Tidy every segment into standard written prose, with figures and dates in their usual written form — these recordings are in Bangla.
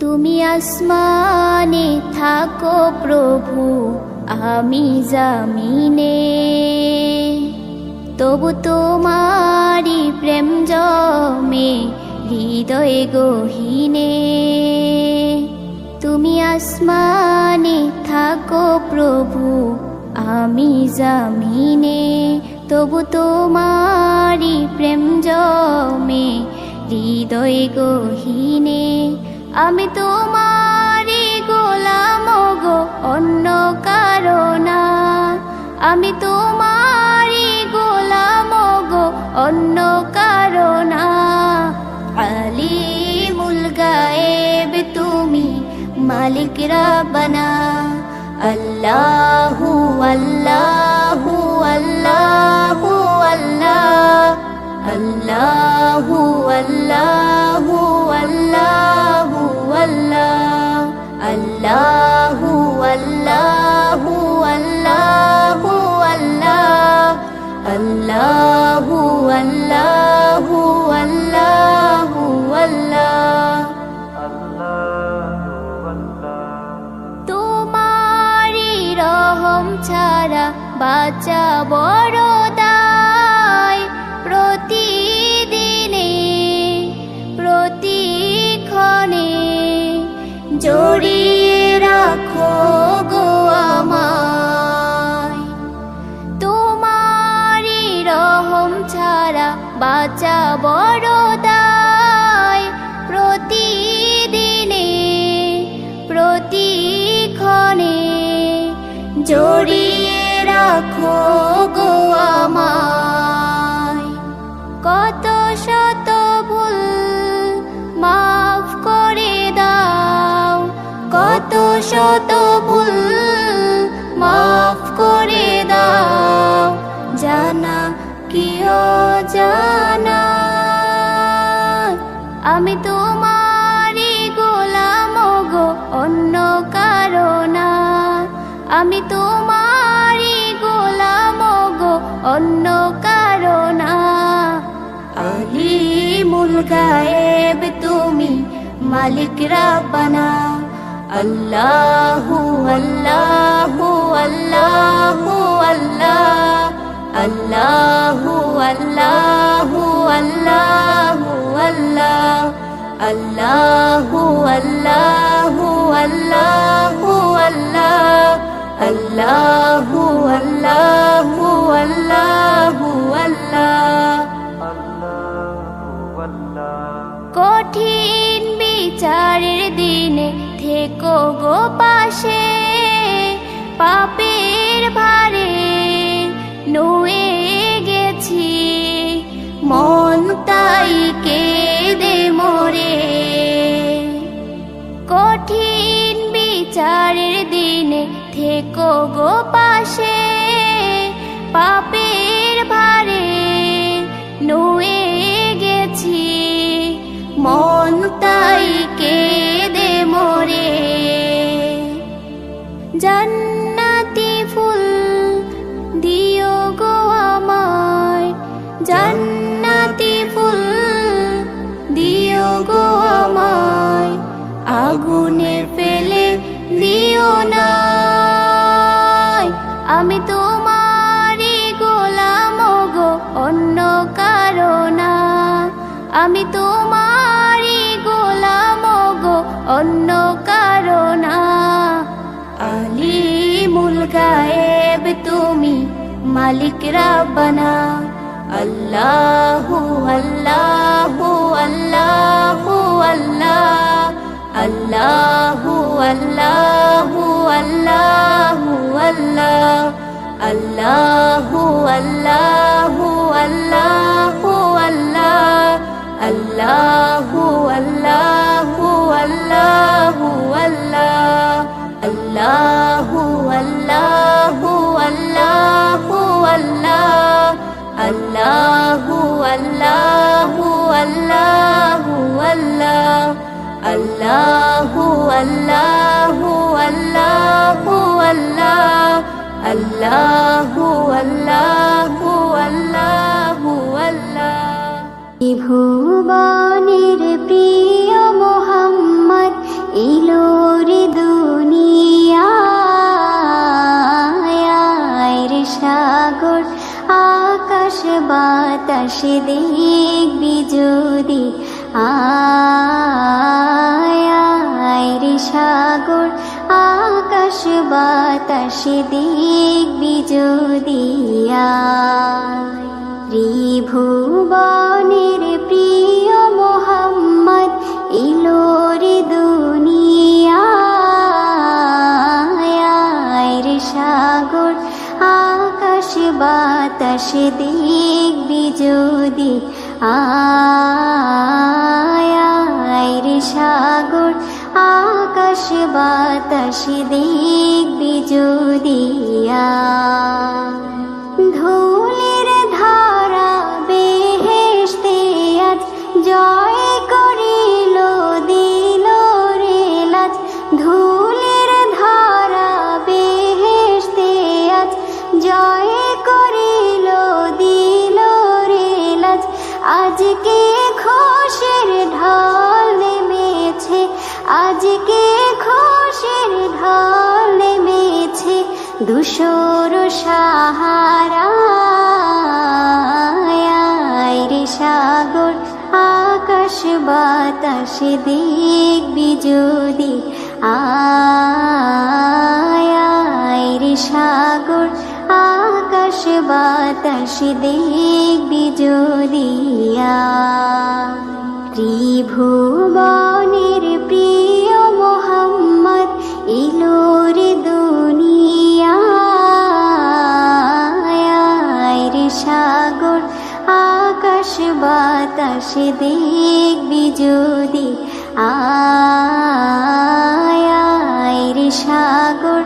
তুমি আসমানে থাকো প্রভু, আমি জামিনে, তবু তোমারি প্রেম জমে হৃদয়ে গহীনে। তুমি আসমানে থাকো প্রভু, আমি জামিনে, তবু তোমারি প্রেম জমে হৃদয়ে গহীনে। আমি তোমারি গোলাম গো, অন্য কারো না। আমি তোমারি গোলাম গো, অন্য কারো না। আলিমুল গায়েব তুমি, মালিক রাব্বানা। আল্লাহু আল্লাহু আল্লাহু আল্লাহ, আল্লাহু আল্লাহু আল্লাহু আল্লাহ, আল্লাহু আল্লাহু আল্লাহু আল্লাহ, আল্লাহু আল্লাহু আল্লাহু আল্লাহ। তোমারি রহম ছাড়া বাঁচা বড় দায়। প্রতিদিনে প্রতিক্ষণে জড়িয়ে রাখো গো আমায়। তোমারি রহম ছাড়া বাঁচা বড় দায়। প্রতিদিনে প্রতিক্ষণে জড়িয়ে রাখো গো আমায়। কত শত ভুল মাফ করে দাও, কত শত ভুল মাফ করে দাও, জানা কি অজানা। আমি তোমারি গোলাম গো, অন্য কারো না। আমি তোমারি গোলাম গো, অন্য কারো না। আলিমুল গায়েব তুমি, মালিক রাব্বানা। আল্লাহু আল্লাহু আল্লাহু আল্লাহ, আল্লাহু আল্লাহু আল্লাহু আল্লাহ, আল্লাহু আল্লাহু আল্লাহু আল্লাহ, আল্লাহু আল্লাহু আল্লাহু আল্লাহ। কঠিন বিচারের দিনে থেকো গো পাশে। পাপের ভারে নুয়ে গেছি, মন তাই কেঁদে মরে। কঠিন বিচারের দিনে থেকো গো পাশে। পাপের ভারে নুয়ে গেছি, মন তাই কেঁদে মরে। জান্নাতি ফুল দিও গো আমায়, জান্নাতি ফুল দিও গো আমায়। আগুনে ফেলে দিও না, আমি তোমারি গোলাম গো, অন্য কারো না। আমি তোমারি গোলাম গো, অন্য কারো না। আলিমুল গায়েব তুমি, মালিক রাব্বানা। আল্লাহু আল্লাহু আল্লাহু আল্লাহ, আল্লাহু আল্লাহু আল্লাহু আল্লাহ, আল্লাহু আল্লাহু আল্লাহু আল্লাহ, আল্লাহু আল্লাহু আল্লাহু আল্লাহ, আল্লাহু আল্লাহু আল্লাহু আল্লাহ, আল্লাহু আল্লাহু আল্লাহু আল্লাহ, আল্লাহু আল্লাহু আল্লাহু আল্লাহ, আল্লাহু আল্লাহু আল্লাহু আল্লাহ। ভুবনের প্রিয় মোহাম্মদ, বাতাসে দেখবি যদি আয় আয় রে সাগর আকাশ বাতাসে দেখবি যদি আয় ত্রিভুবনের প্রিয় মোহাম্মদ এলো রে দুনিয়ায় রে সাগর আকাশ বাতাসে দেখবি যদি আয় আয় রে সাগর আকাশ বাতাসে দেখবি যদি ধুলির ধারা বেহেশতে আজ জয় করিল দিল রে লাজ ধুলির ধারা বেহেশতে আজ জয় করিল দিল রে লাজ আজকে খুশির ঢল নেমেছে আজকে খুশির ঢল নেমেছে ধূসর সাহারায় রে সাগর আকাশ বাতাসে দেখবি যদি আয় আয় রে সাগর আকাশ বাতাসে দেখবি যদি ত্রিভুবনের প্রিয় মোহাম্মদ এলো রে দুনিয়ায় রে সাগর আকাশ বাতাসে দেখবি যদি আয় আয় রে সাগর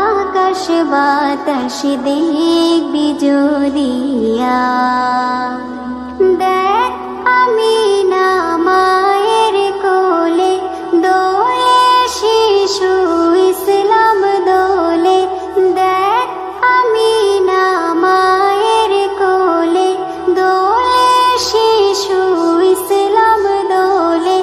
আকাশ বাতাসে দেখবি যদি দেখ আমিনা মায়ের কোলে দোলে শিশু ইসলাম দোলে দেখ আমিনা মায়ের কোলে দোলে শিশু ইসলাম দোলে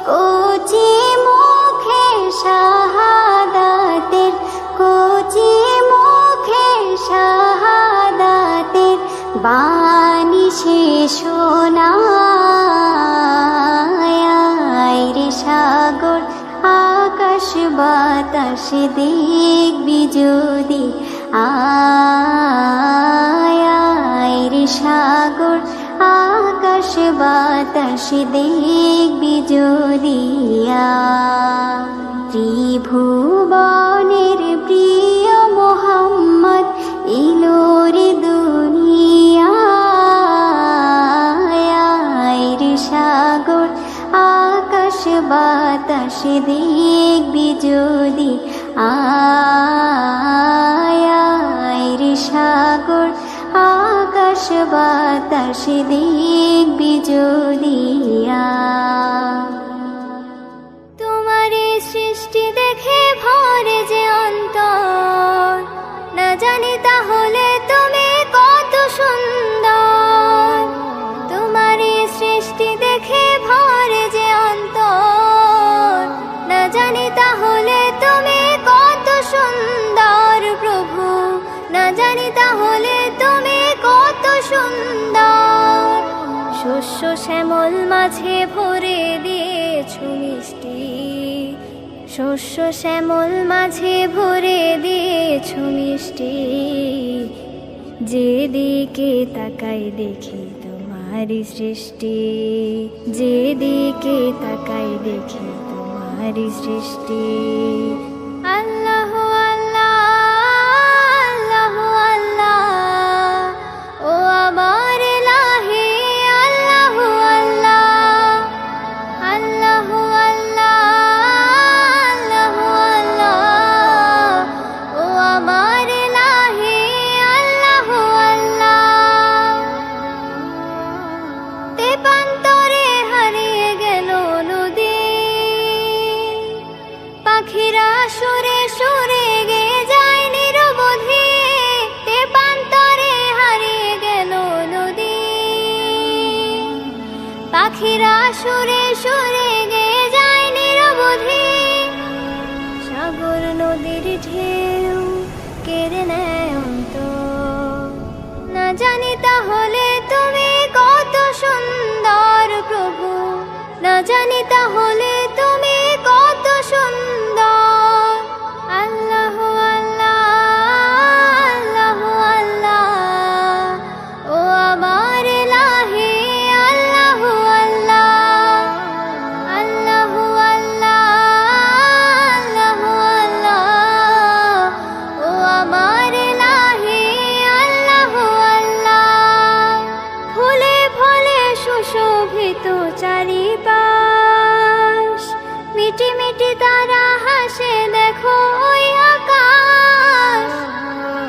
কচি মুখে শাহাদাতের কচি মুখে শাহাদাতের বাণী সে শোনায় রে সাগর আকাশ বাতাসে দেখবি যদি আয় আয় রে সাগর আকাশ বাতাসে দেখবি যদি ত্রিভুবনের প্রিয় মোহাম্মদ এলো রে দুনিয়ায় রে সাগর আকাশ বাতাসে দেখবি যদি আয় আয় রে সাগর আকাশ বাতাসে দেখবি যদি তোমারে সৃষ্টি দেখে ভরে যে অন্তর না জানি তাহলে তুমি কত সুন্দর তোমারে সৃষ্টি দেখে ভরে যে অন্তর না জানি তাহলে তুমি কত সুন্দর প্রভু না জানি তাহলে তুমি কত সুন্দর শস্য শ্যামল মাঝে ভরে দিয়েছো মিষ্টি শস্য শ্যামল মাঝে ভরে দিয়েছো মিষ্টি যেদিকে তাকাই দেখি তোমারই সৃষ্টি যেদিকে তাকাই দেখি তোমারই সৃষ্টি আল্লাহ আল্লাহ আল্লাহ আল্লাহ ও আমার ইলাহি আল্লাহ আল্লাহ আল্লাহ আল্লাহ আল্লাহ আল্লাহ ও আমার ইলাহি আল্লাহ আল্লাহ তেপান্তরে হারিয়ে গেল নদী পাখিরা সুরে মিটি মিটি তারা হাসে দেখো ওই আকাশ,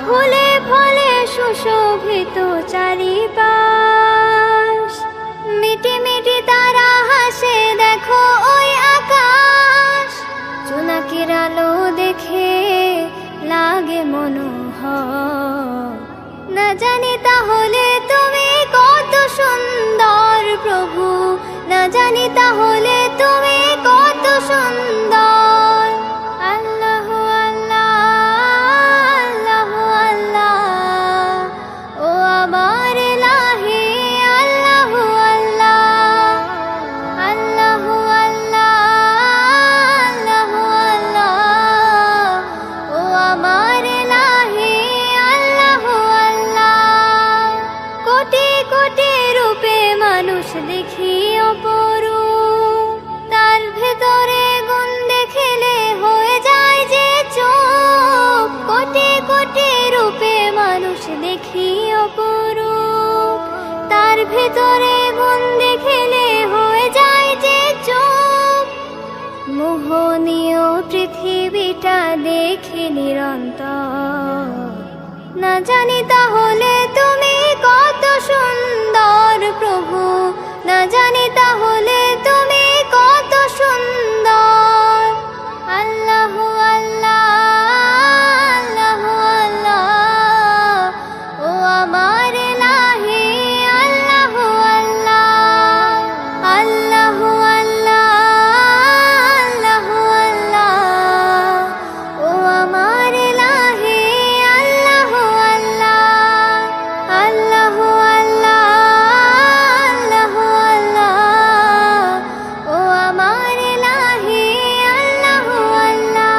ফুলে ফলে সুশোভিত চারিপাশ। মিটি মিটি তারা হাসে দেখো ওই আকাশ, জোনাকির আলো দেখে লাগে মনোহর। না জানি তাহলে তুমি কত সুন্দর প্রভু, না জানি তাহলে তুমি কত সুন্দর। আল্লাহ আল্লাহ আল্লাহ আল্লাহ, ও আমার ইলাহি আল্লাহ আল্লাহ। আল্লাহ আল্লাহ আল্লাহ আল্লাহ, ও আমার ইলাহি আল্লাহ আল্লাহ। কোটি কোটি রূপে মানুষ দেখি অপরূপ, তার ভেতরে গুণ দেখিলে হয়ে যায় যে চোখ। কোটি কোটি রূপে মানুষ দেখি অপরূপ, তার ভেতরে গুণ দেখিলে হয়ে যায় যে চোখ। মোহনীয় পৃথিবীটা দেখি নিরন্তর, না জানি তাহলে তুমি কত সুন্দর প্রভু, না জানি তাহলে তুমি কত সুন্দর। আল্লাহ আল্লাহ আল্লাহ আল্লাহ, ও আমার ইলাহি আল্লাহ আল্লাহ। আল্লাহ আল্লাহ আল্লাহ, ও আমার ইলাহি আল্লাহ আল্লাহ। আল্লাহ আল্লাহ আল্লাহ, ও আমার ইলাহি আল্লাহ আল্লাহ।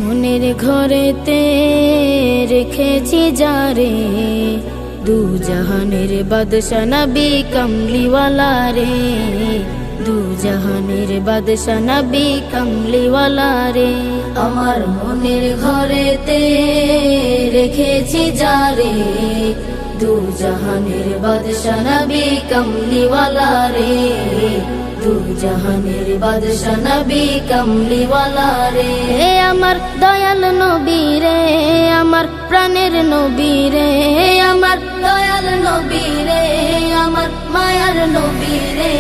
মনের ঘরেতে রেখেছি যারে, দু জাহানের বাদশা নবী কমলিওয়ালা রে, দু জাহানের বাদশা নবী কমলিওয়ালা রে। আমার মনের ঘরেতে রেখেছি যারে, দু জাহানের বাদশা নবী কমলিওয়ালা রে, দু জাহানের বাদশা নবী কমলিওয়ালা রে। আমার দয়াল নবী রে, আমার প্রাণের নবী রে, আমার দয়াল নবী রে, আমার মায়ার নবী রে,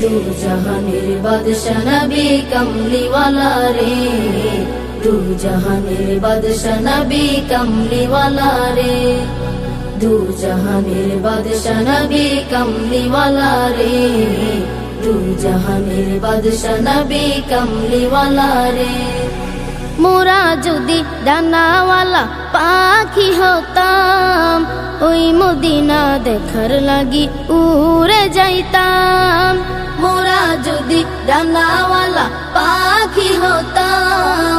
দু জাহানের বাদশা নবী কমলিওয়ালা রে, দু জাহানের বাদশা নবী কমলিওয়ালা রে, দু জাহানের বাদশা নবী কমলিওয়ালা রে, দু জাহানের বাদশা নবী কমলিওয়ালা রে। মোরা যদি ডানাওয়ালা পাখি হতাম, ওই মদিনা দেখার লাগি উড়ে যাইতাম। মোরা যদি ডানাওয়ালা পাখি হতাম,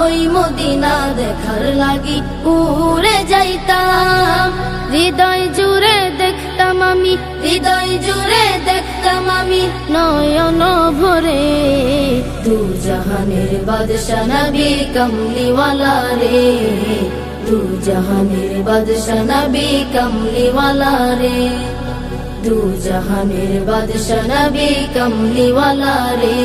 ওই মদিনা দেখার লাগি উড়ে যাইতাম। হৃদয় জুড়ে দেখতাম আমি, হৃদয় জুড়ে দেখতাম আমি নয়ন ভরে, দু জাহানের বাদশা নবী কমলিওয়ালা রে, দু জাহানের বাদশা নবী কমলিওয়ালা রে, দু জাহানের বাদশা নবী কমলিওয়ালা রে,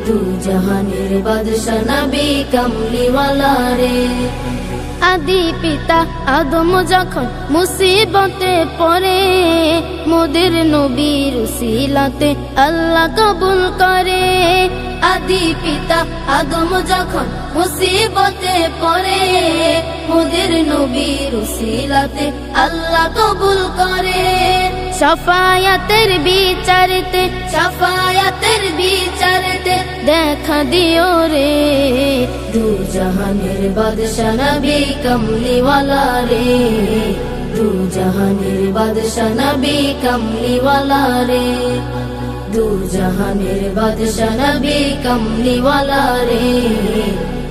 দু জাহানের বাদশা নবী কমলিওয়ালা রে। আদি পিতা আদম যখন মুসিবতে পড়ে, মোদের নবীর উসিলাতে আল্লাহ কবুল করে। আদি পিতা আদম যখন মুসিবতে পড়ে, মোদের নবীর উসিলাতে আল্লাহ কবুল করে। শাফায়াতের বিচারতে, শাফায়াতের বিচারতে দেখা দিও রে, দু জাহানের বাদশা নবী কমলিওয়ালা রে, দু জাহানের বাদশা নবী কমলিওয়ালা রে, দু জাহানের বাদশা নবী কমলিওয়ালা রে,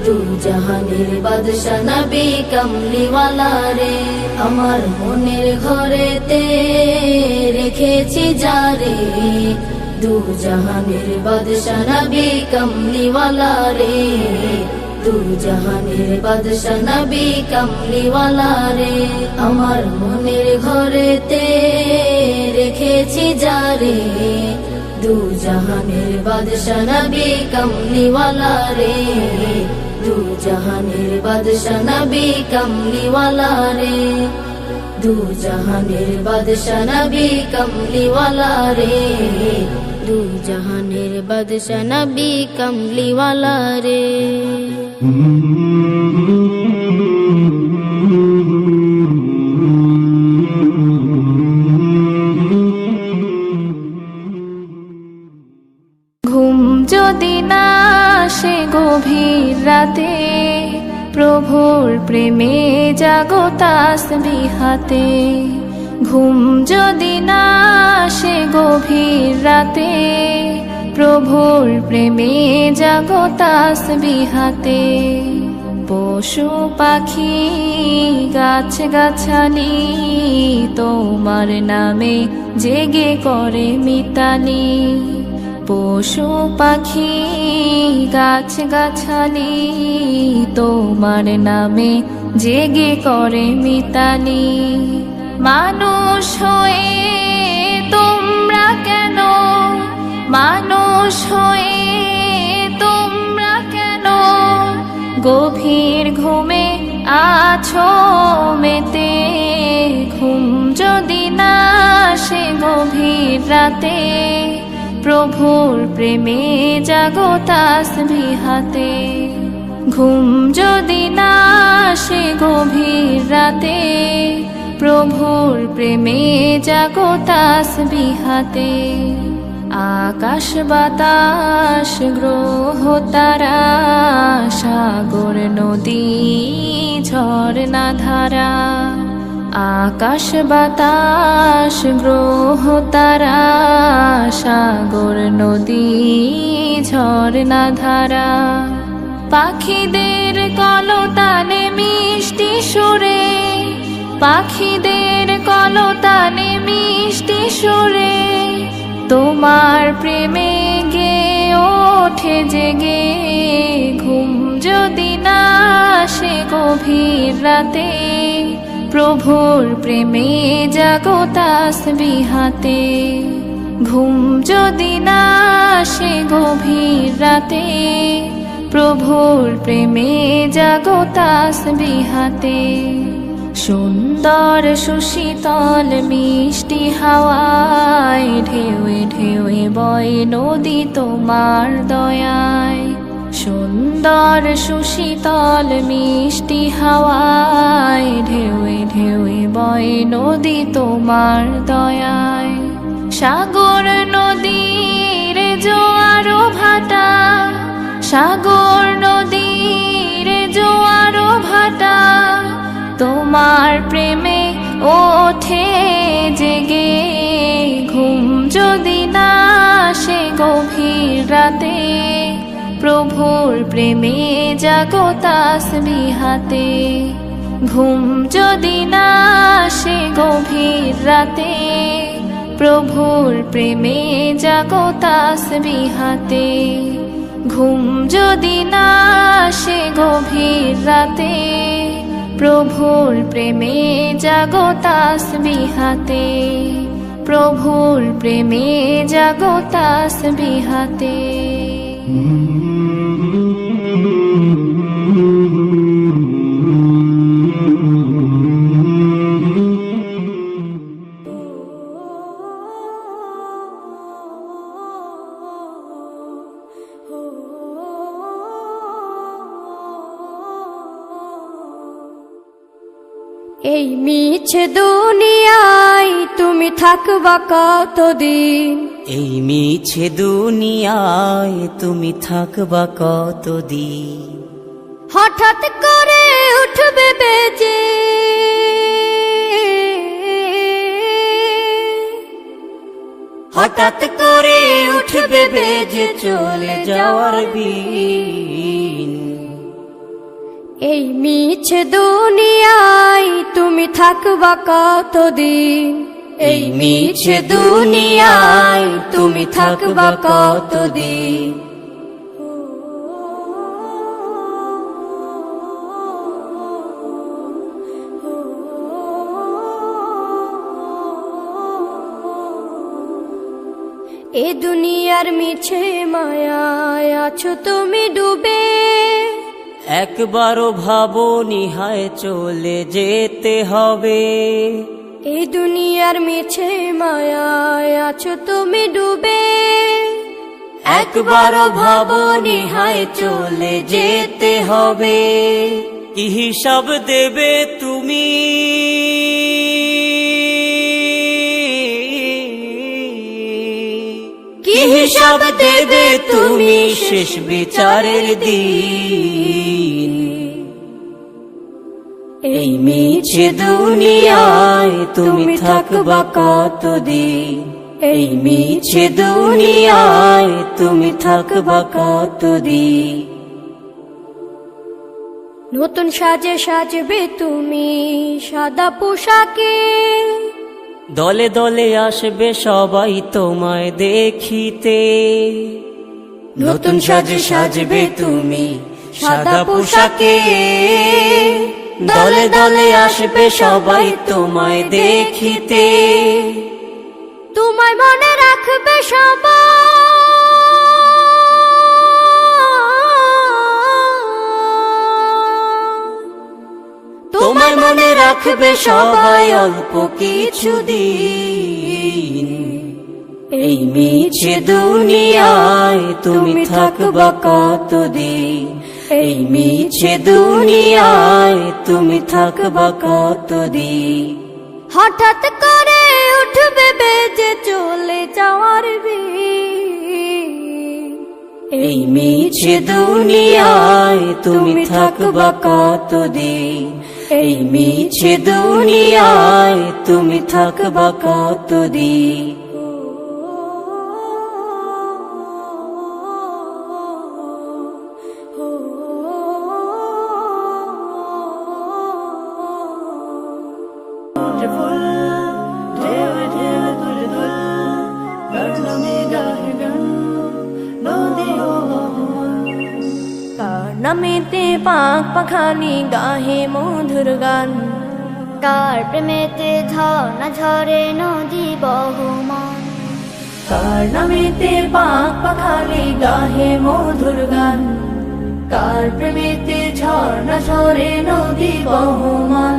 দু জাহানের বাদশা নবী কমলিওয়ালা রে। আমার মনের ঘরেতে রেখেছি যারে, দু জাহানের বাদশা নবী কমলিওয়ালা রে, দু জাহানের বাদশা নবী কমলিওয়ালা রে। আমার মনের ঘরেতে রেখেছি যারে, দু জাহানের বাদশা নবী কমলিওয়ালা রে, দু জাহানের বাদশা নবী কমলিওয়ালা রে, দু জাহানের বাদশা নবী কমলিওয়ালা রে, দু জাহানের বাদশা নবী কমলিওয়ালা রে। ঘুম যদি না আসে গভীর রাতে, প্রভুর প্রেমে জাগো তাসবিহ হাতে। ঘুম যদি না আসে গভীর রাতে, প্রভুর প্রেমে জাগো তাসবিহ হাতে। পশু পাখি গাছ গাছালি তোমার নামে জেগে করে মিতালি। পশু পাখি গাছ গাছালি তোমার নামে জেগে করে মিতালি। মানুষ হয়ে তোমরা কেন, মানুষ হয়ে তোমরা কেন গভীর ঘুমে আছো মেতে। ঘুম যদি না আসে গভীর রাতে, প্রভুর প্রেমে জাগো তাসবিহ হাতে। ঘুম যদি না আসে গভীর রাতে, প্রভুর প্রেমে জাগো তাসবিহ হাতে। আকাশ বাতাস গ্রহ তারা, সাগর নদী ঝরনা ধারা। আকাশ বাতাস গ্রহ তারা, সাগর নদী ঝরনা ধারা। পাখিদের কলতানে মিষ্টি সুরে, পাখিদের কলতানে মিষ্টি সুরে তোমার প্রেমে গে ওঠে জেগে। ঘুম যদি না আসে গভীর রাতে, প্রভুর প্রেমে জাগো তাসবিহ হাতে। ঘুম যদি না আসে গভীর রাতে, প্রভুর প্রেমে জাগো তাসবিহ হাতে। সুন্দর সুশীতল মিষ্টি হাওয়ায় ঢেউয়ে ঢেউয়ে বয় নদী তোমার দয়ায়। সুন্দর সুশীতল মিষ্টি হাওয়ায় ঢেউয়ে ঢেউয়ে বয় নদী তোমার দয়ায়। সাগর নদীর জোয়ারো ভাটা, সাগর নদীর জোয়ারো ভাটা তোমার প্রেমে ওঠে জেগে। ঘুম যদি না আসে গভীর রাতে, প্রভুর প্রেমে জাগো তাসবিহ হাতে। ঘুম যদি না আসে গভীর রাতে, প্রভুর প্রেমে জাগো তাসবিহ হাতে। ঘুম যদি না আসে গভীর রাতে, প্রভুর প্রেমে জাগো তাসবিহ হাতে। প্রভুর প্রেমে জাগো তাসবিহ হাতে। এই মিছে দুনিয়ায় তুমি থাকবা কতদিন, এই মিছে দুনিয়ায় তুমি থাকবা কতদিন। হঠাৎ করে উঠবে বেজে হঠাৎ করে উঠবে বেজে চলে যাওয়ার দিন। এই মিছে দুনিয়ায় তুমি থাকবা কতদিন, এই মিছে দুনিয়ায় তুমি থাকবা কতদিন। এ দুনিয়ার মিছে মায়ায় আছো তুমি ডুবে, একবারও ভাবো নিহায় চলে যেতে হবে। এই দুনিয়ার মিছে মায়ায় আছো তুমি ডুবে, একবারও ভাবো নিহায় চলে যেতে হবে। কি হিসাব দেবে তুমি, কি হিসাব দেবে তুমি শেষ বিচারের দিন। এই মিছে দুনিয়ায় তুমি থাকবা কতদিন, এই মিছে দুনিয়ায় তুমি থাকবা কতদিন। নতুন সাজে সাজবে তুমি সাদা পোশাকে, দলে দলে আসবে সবাই তোমায় দেখিতে। নতুন সাজে সাজবে তুমি সাদা পোশাকে, দলে দলে আসবে সবাই তোমায় দেখিতে। তোমায় মনে রাখবে সবাই, তোমায় মনে রাখবে সবাই অল্প কিছু দিন। এই মিছে দুনিয়ায় তুমি থাকবা কতদিন, এই মিছে দুনিয়ায় তুমি থাকবা কতদিন। হঠাৎ করে উঠবে বেজে চলে যাওয়ার দিন। এই মিছে দুনিয়ায় তুমি থাকবা কতদিন, এই মিছে দুনিয়ায় তুমি থাকবা কতদিন। কার নামেতে পাক পাখালি গাহে মধুর গান, কার প্রেমেতে ঝর্ণা ঝরে নদী বহমান, কার নামেতে পাক পাখালি গাহে মধুর গান, কার প্রেমেতে ঝর্ণা ঝরে নদী বহমান।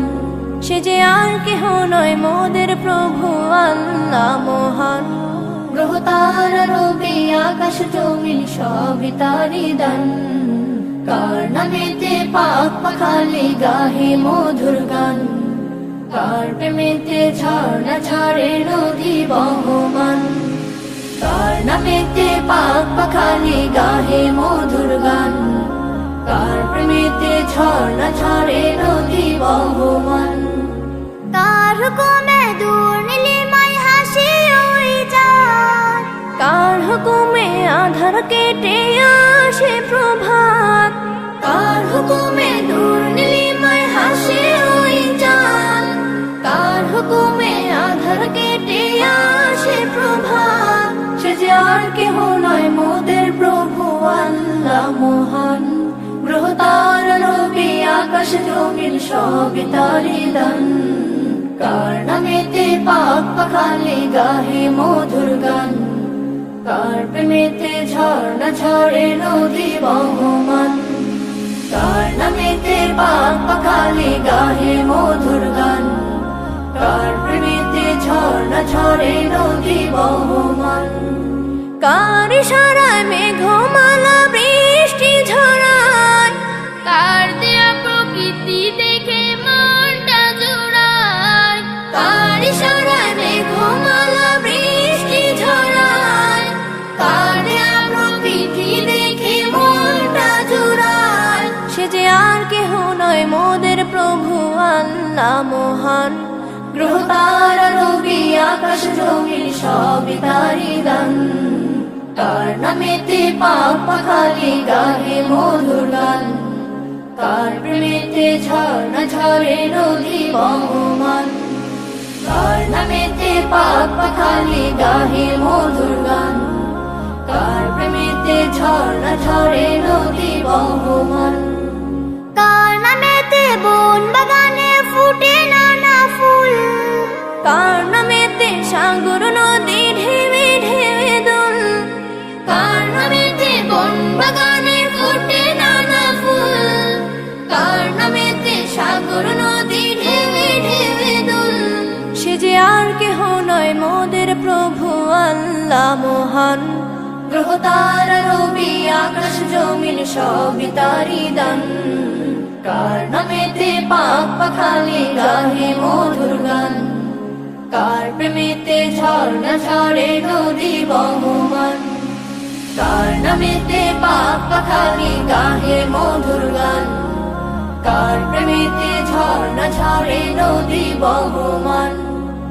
সে যে আর কেহ নয় মোদের প্রভু আল্লাহ মহান, গ্রহ তারা রবি আকাশ জমিন সবই তারি দান। কার নামেতে পাক পাখালি গাহে মধুর গান, কার প্রেমেতে ঝর্ণা ঝরে নদী বহমান, কার নামেতে পাক পাখালি গাহে মধুর গান, কার প্রেমেতে ঝর্ণা ঝরে নদী বহমান। কার হুকুমে দূর নীলিমায় হাসি উড়ে যায়, কার হুকুমে আধার কেটে আসে প্রভাত, কার হুকুমে দূর নীলিমায় হাসি উড়ে যায়, কার হুকুমে আধার কেটে আসে প্রভাত। সে যে আর কেহ নয় মোদের প্রভু আল্লাহ মহান, গ্রহ তারা রবি আকাশ জমিন সবই তারি দান। কার নামেতে পাক পাখালি গাহে মধুর গান, কার প্রেমেতে ঝর্ণা ঝরে নদী বহমান, কার নামেতে পাক পাখালি গাহে মধুর গান, কার প্রেমেতে ঝর্ণা ঝরে নদী বহমান। কার ইশারায় মেঘমালা বৃষ্টি ঝরায়, কার দেয়া প্রকৃতি দেখে মনটা জোড়ায়, কার ইশারায় মেঘমালা বৃষ্টি ঝরায়, কার দেয়া প্রকৃতি দেখে মনটা জোড়ায়। সে যে আর কেহ নয় মোদের প্রভু আল্লাহ মহান, গ্রহ তারা রবি আকাশ জমিন সবই তারি দান। কার নামেতে পাক পাখালি গাহে মধুর গান, কার প্রেমেতে ঝর্ণা ঝরে নদী বহমান, কার নামেতে পাক পাখালি গাহে মধুর গান, কার প্রেমেতে ঝর্ণা ঝরে নদী বহমান, কার নামেতে বন বাগানে ফুটে নানা ফুল, কার নামেতে সাগর নদী ঢেউে ঢেউে দোল, কার নামেতে বন বাগানে ফুটে নানা ফুল, কার নামেতে সাগর নদী ঢেউে ঢেউে দোল। সে যে আর কেহ নয় মোদের প্রভু আল্লাহ মহান, গ্রহ তারা রবি আকাশ জমিন সবই তারি দান, কার নামেতে পাক পাখালি গাহে মধুর গান, কার প্রেমেতে ঝর্ণা ঝরে নদী বহমান, কার নামেতে পাক পাখালি গাহে মধুর গান, কার প্রেমেতে ঝর্ণা ঝরে নদী বহমান।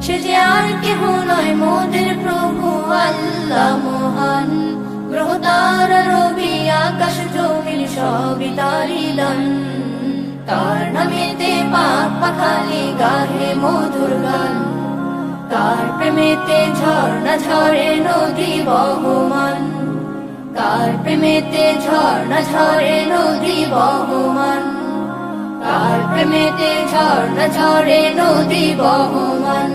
সে যে আর কেহ নয় মোদের প্রভু আল্লাহ মহান, গ্রহ তারা রবি আকাশ জমিন সবই তারি দান, কার নামেতে পাক পাখালি গাহে মধুর গান, কার প্রেমেতে ঝর্ণা ঝরে নদী বহমান, কার প্রেমেতে ঝর্ণা ঝরে নদী বহমান, কার প্রেমেতে ঝর্ণা ঝরে নদী বহমান।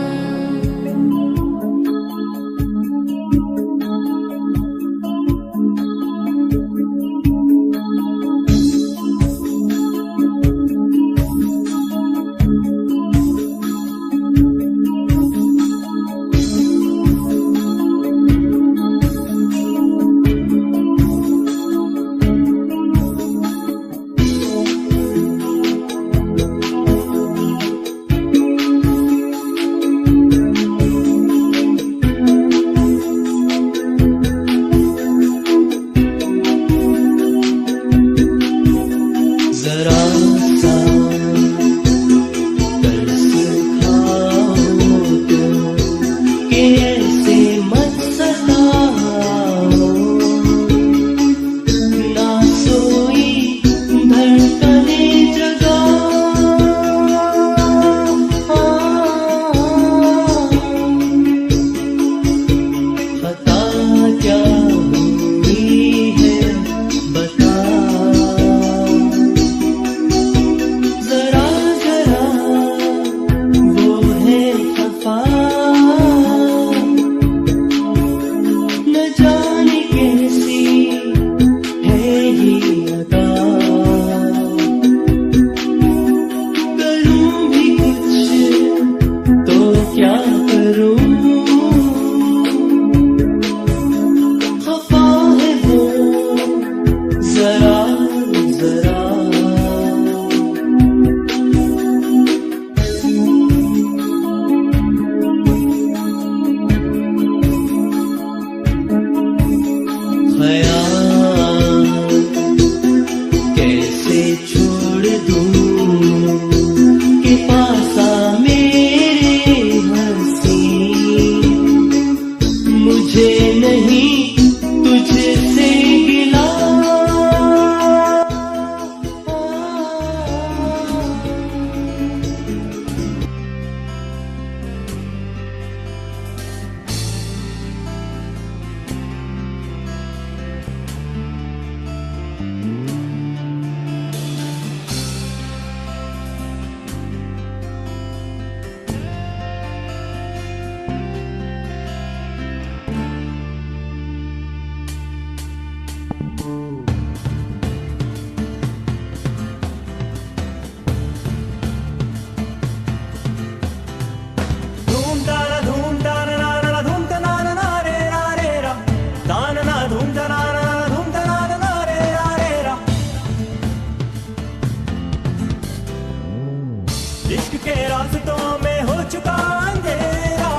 इश्क के रास्तों में हो चुका अंधेरा,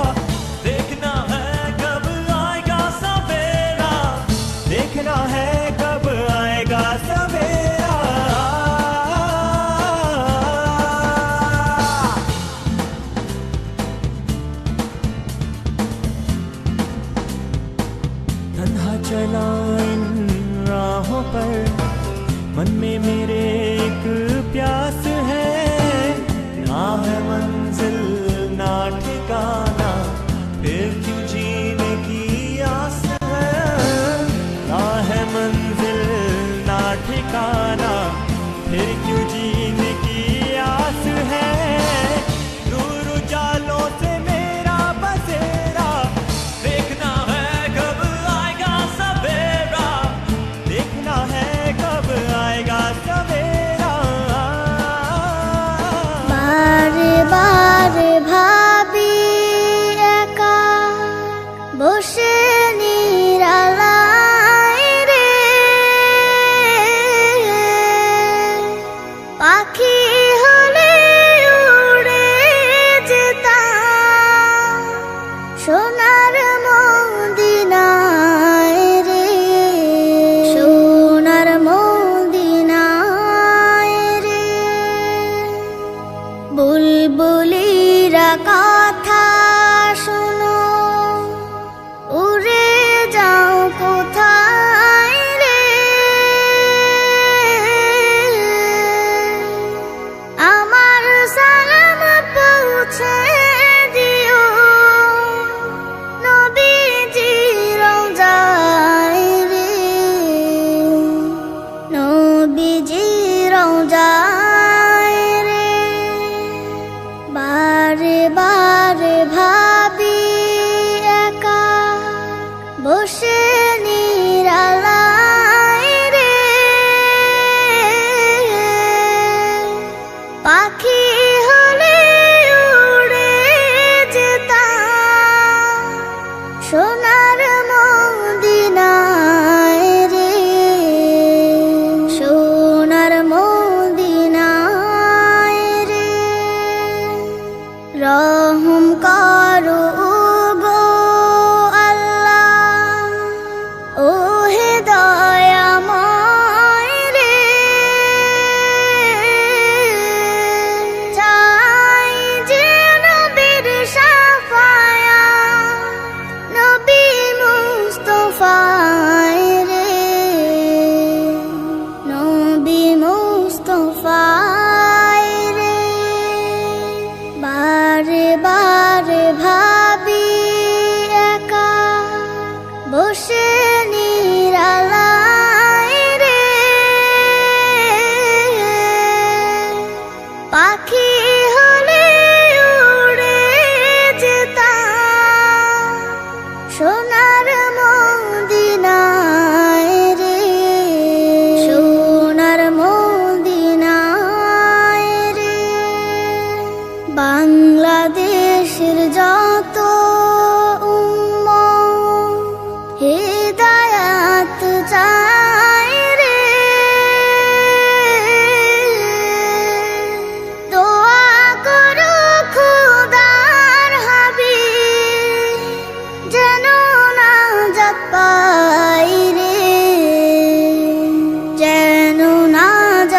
देखना है कब आएगा सवेरा, देखना है कब आएगा सवेरा। तन्हा चला इन राहों पर, मन में मेरे एक प्यास है, ना है मंजिल ना ठिकाना।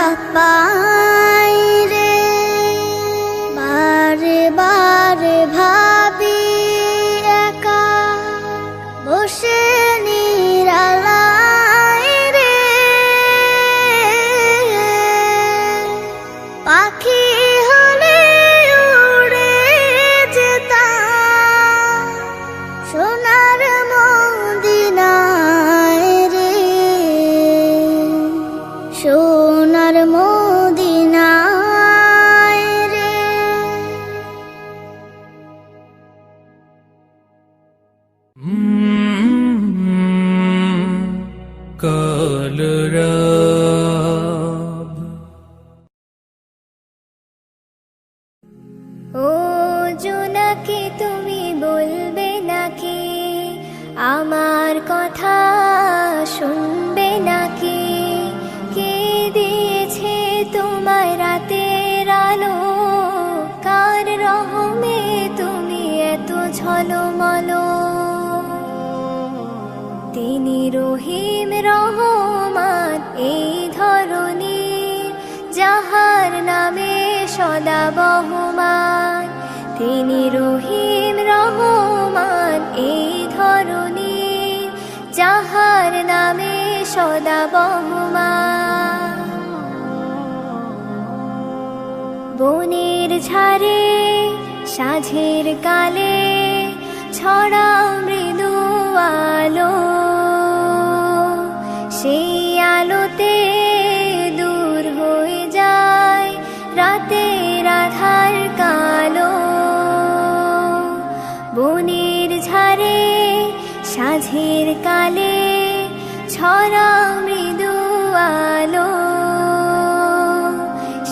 ডাক পাই রে, বারে বারে ভাবি একা বসে নিরালায় রে, পাখি হলে উড়ে যেতাম সোনার মদিনায় রে, সোনার মদিনায় রে। কলরব ও জোনাকি তুমি বলবে নাকি, আমার কথা শুনবে নাকি, কে দিয়েছে তোমায় রাতের আলো, কার রহমে তুমি এত ঝলমলো। তিনি রহিম রহমান এই ধরনীর, যাহার নামে সদা বহমান। তিনি রহিম রহমান এই ধরনীর, যাহার নামে সদা বহমান। বনের ঝাড়ে সাঝের কালে ছড়াও মৃদু আলো, সেই আলোতে দূর হয়ে যায় রাতের আধার কালো। বনের ঝাড়ে সাঝের কালে ছড়াও মৃদু আলো,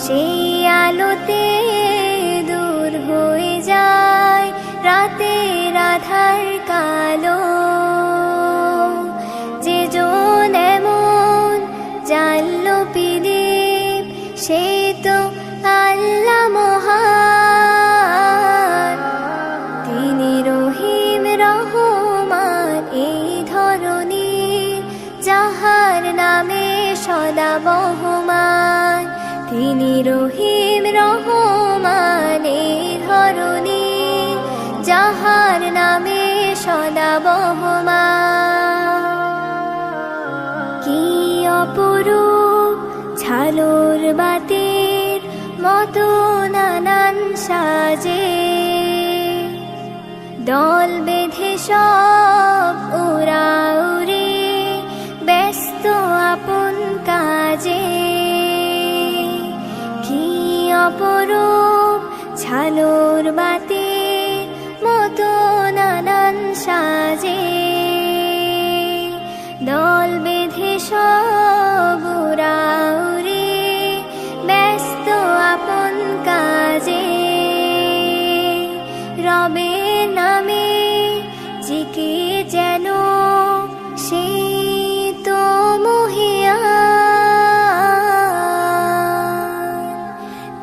সেই আলোতে দূর হয়ে যায় রাতের আধার কালো। যে জন এমন জানলো পিদীপ, সে তো আল্লাহ মহান। তিনি রহিম রহমান এই ধরনীর, যাহার নামে সদা বহমান। তিনি রহিম রহমান এই ধরনীর, যাহার নামে সদা বহমান। কি অপরূপ ঝালর বাতির মতো নানান সাজে, দল বেঁধে সব উড়াউড়ি ব্যস্ত আপন কাজে। কি অপরূপ ঝালর বাতির মতো নানান সাজে, দল বেঁধে সব উড়াউড়ি ব্যস্ত আপন কাজে। রবের নামে জিকে যেন সেই তো মহিয়ান।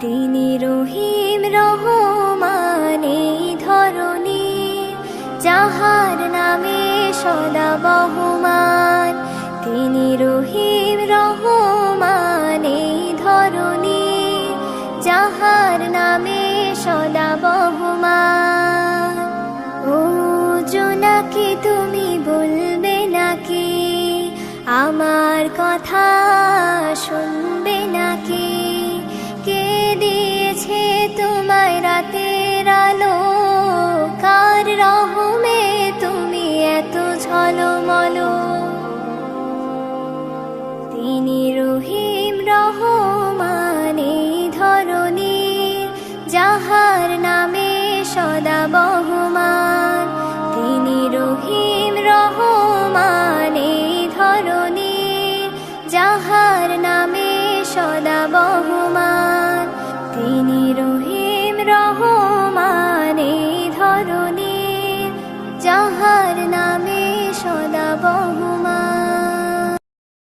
তিনি রহিম রহমান এই ধরনীর, যাহার নামে সদা বহমান। তিনি রহিম রহমান এই ধরনীর, যাহার নামে সদা বহমান। ও জোনাকি তুমি বলবে নাকি, আমার কথা শুনবে নাকি, কে দিয়েছে তোমায় রাতের আলো, কার রহমে তুমি এত ঝলমলো। তিনি রহিম রহমান এই ধরনীর, যাহার নামে সদা বহমান। তিনি রহিম রহমান এই ধরনীর, যাহার নামে সদা বহমান।